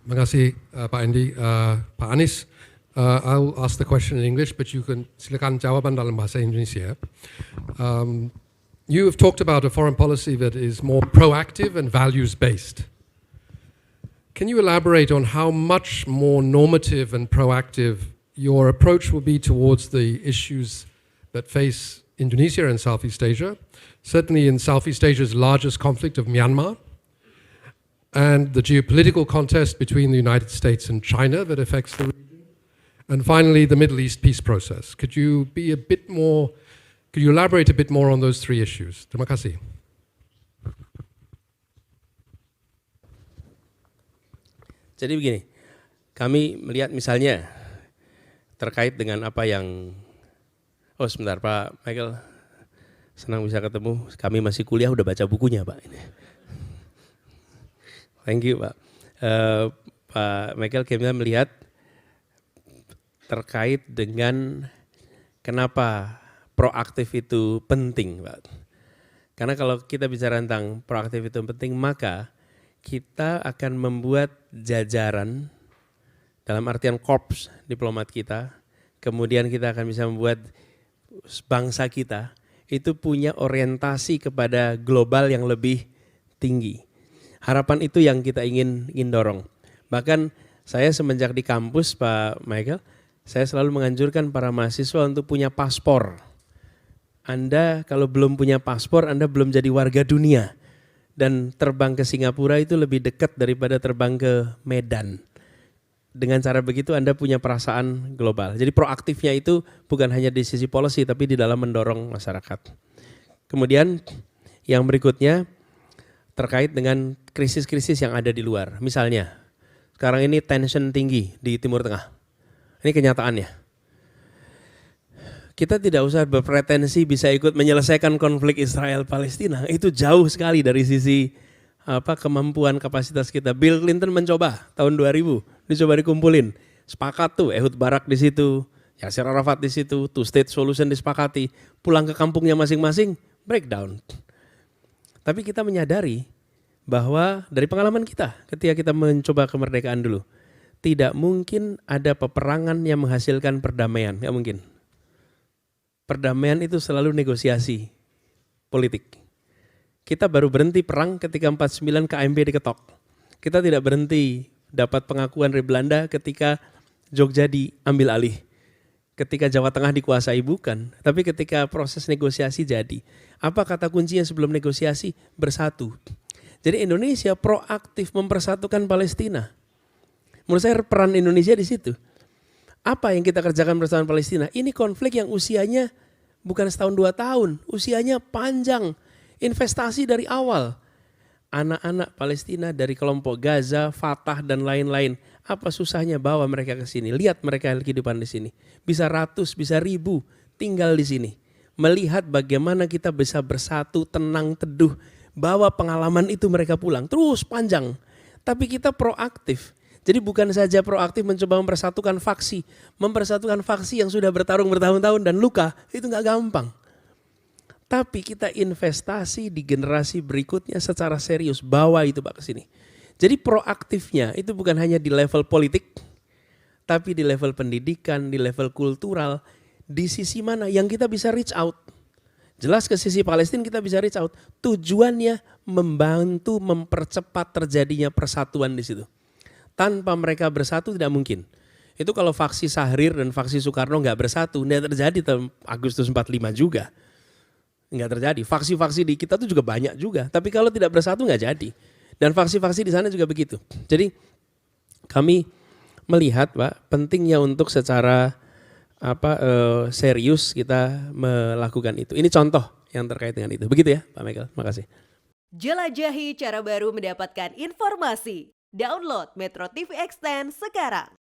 Terima kasih Pak Andy. Pak Anies, I'll ask the question in English, but you can silakan jawaban dalam bahasa Indonesia. You have talked about a foreign policy that is more proactive and values-based. Can you elaborate on how much more normative and proactive your approach will be towards the issues that face Indonesia and Southeast Asia? Certainly in Southeast Asia's largest conflict of Myanmar, and the geopolitical contest between the United States and China that affects the region, and finally the Middle East peace process. Could you elaborate a bit more on those three issues? Terima kasih. Jadi begini, kami melihat misalnya terkait dengan apa yang, sebentar Pak Michael, senang bisa ketemu, kami masih kuliah udah baca bukunya Pak. Thank you Pak. Pak Michael, kami melihat terkait dengan kenapa proaktif itu penting Pak. Karena kalau kita bicara tentang proaktif itu penting, maka kita akan membuat jajaran dalam artian korps diplomat kita, kemudian kita akan bisa membuat bangsa kita itu punya orientasi kepada global yang lebih tinggi. Harapan itu yang kita ingin dorong. Bahkan saya semenjak di kampus Pak Michael, saya selalu menganjurkan para mahasiswa untuk punya paspor. Anda kalau belum punya paspor, Anda belum jadi warga dunia. Dan terbang ke Singapura itu lebih dekat daripada terbang ke Medan. Dengan cara begitu Anda punya perasaan global. Jadi proaktifnya itu bukan hanya di sisi policy tapi di dalam mendorong masyarakat. Kemudian yang berikutnya terkait dengan krisis-krisis yang ada di luar. Misalnya sekarang ini tension tinggi di Timur Tengah. Ini kenyataannya. Kita tidak usah berpretensi bisa ikut menyelesaikan konflik Israel-Palestina. Itu jauh sekali dari sisi kemampuan kapasitas kita. Bill Clinton mencoba tahun 2000, dicoba dikumpulin. Sepakat tuh Ehud Barak di situ, Yasser Arafat di situ, two state solution disepakati. Pulang ke kampungnya masing-masing, breakdown. Tapi kita menyadari bahwa dari pengalaman kita ketika kita mencoba kemerdekaan dulu, tidak mungkin ada peperangan yang menghasilkan perdamaian, nggak mungkin. Perdamaian itu selalu negosiasi politik. Kita baru berhenti perang ketika 49 KMP diketok. Kita tidak berhenti dapat pengakuan dari Belanda ketika Jogja diambil alih. Ketika Jawa Tengah dikuasai bukan, tapi ketika proses negosiasi jadi. Apa kata kuncinya sebelum negosiasi? Bersatu. Jadi Indonesia proaktif mempersatukan Palestina. Menurut saya peran Indonesia di situ. Apa yang kita kerjakan bersama Palestina? Ini konflik yang usianya bukan setahun 2 tahun, usianya panjang, investasi dari awal. Anak-anak Palestina dari kelompok Gaza, Fatah dan lain-lain, apa susahnya bawa mereka ke sini? Lihat mereka kehidupan di sini. Bisa ratus, bisa ribu tinggal di sini. Melihat bagaimana kita bisa bersatu, tenang, teduh, bawa pengalaman itu mereka pulang. Terus panjang, tapi kita proaktif. Jadi bukan saja proaktif mencoba mempersatukan faksi yang sudah bertarung bertahun-tahun dan luka, itu nggak gampang. Tapi kita investasi di generasi berikutnya secara serius, bawa itu Pak ke sini. Jadi proaktifnya itu bukan hanya di level politik, tapi di level pendidikan, di level kultural, di sisi mana yang kita bisa reach out. Jelas ke sisi Palestina kita bisa reach out. Tujuannya membantu mempercepat terjadinya persatuan di situ. Tanpa mereka bersatu tidak mungkin. Itu kalau faksi Syahrir dan faksi Soekarno nggak bersatu, nggak terjadi tahun Agustus 45 juga. Nggak terjadi. Faksi-faksi di kita tuh juga banyak juga. Tapi kalau tidak bersatu nggak jadi. Dan faksi-faksi di sana juga begitu. Jadi kami melihat Pak, pentingnya untuk secara serius kita melakukan itu. Ini contoh yang terkait dengan itu. Begitu ya Pak Michael, makasih. Jelajahi cara baru mendapatkan informasi. Download Metro TV Extend sekarang.